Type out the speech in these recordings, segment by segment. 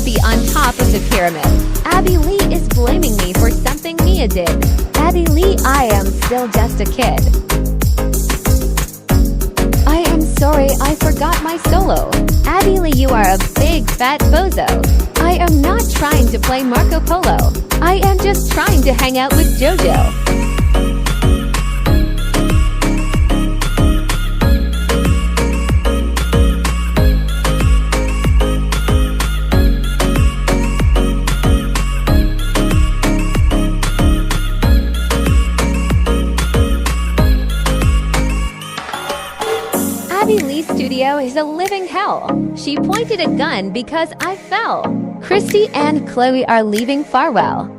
be on top of the pyramid. Abby Lee is blaming me for something Mia did. Abby Lee, I am still just a kid. I am sorry, I forgot my solo. Abby Lee, you are a big fat bozo. I am not trying to play Marco Polo. I am just trying to hang out with JoJo. Abby Lee's studio is a living hell. She pointed a gun because I fell. Christy and Chloe are leaving Farwell.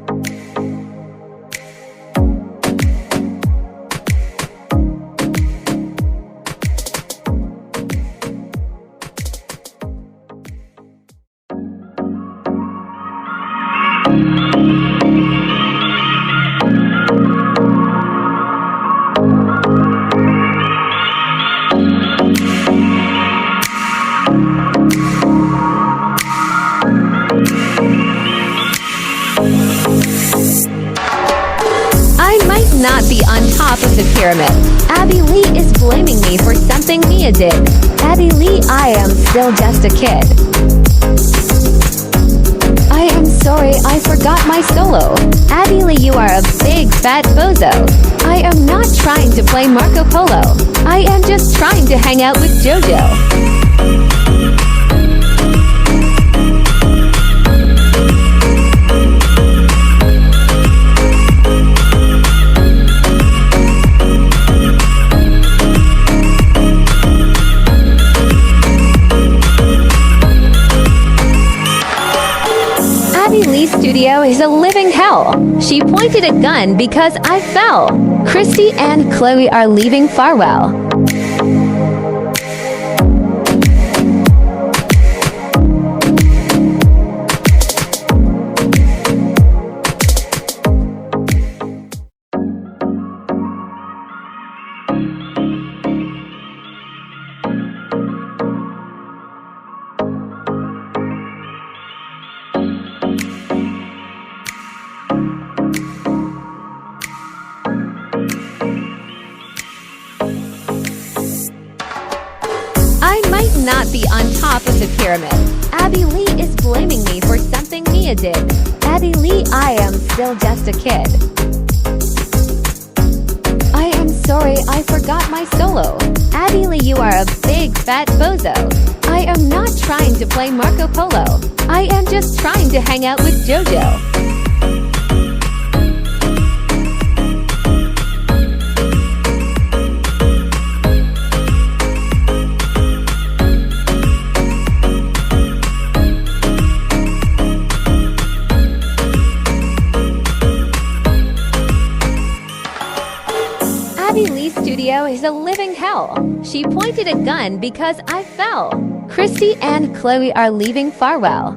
I might not be on top of the pyramid. Abby Lee is blaming me for something Mia did. Abby Lee, I am still just a kid. I am sorry, I forgot my solo. Abby Lee, you are a big fat bozo. I am not trying to play Marco Polo. I am just trying to hang out with JoJo. Abby Lee's studio is a living hell. She pointed a gun because I fell. Christy and Chloe are leaving Farwell. I might not be on top of the pyramid. Abby Lee is blaming me for something Mia did. Abby Lee, I am still just a kid. I am sorry, I forgot my solo. Abby Lee, you are a big fat bozo. I am not trying to play Marco Polo. I am just trying to hang out with JoJo. Abby Lee's studio is a living hell. She pointed a gun because I fell. Christy and Chloe are leaving Farwell.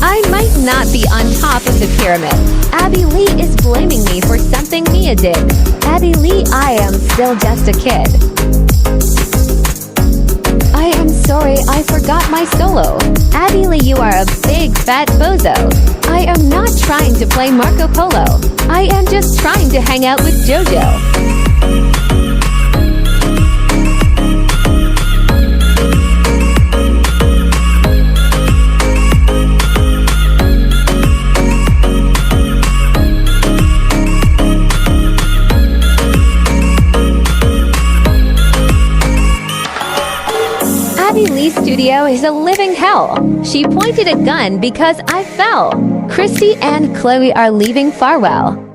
I might not be on top of the pyramid. Abby Lee is blaming me for something Mia did. Abby Lee, I am still just a kid. I am sorry, I forgot my solo. Abby Lee, you are a big fat bozo. I am not trying to play Marco Polo. I am just trying to hang out with JoJo. Abby Lee's studio is a living hell. She pointed a gun because I fell. Christy and Chloe are leaving Farwell.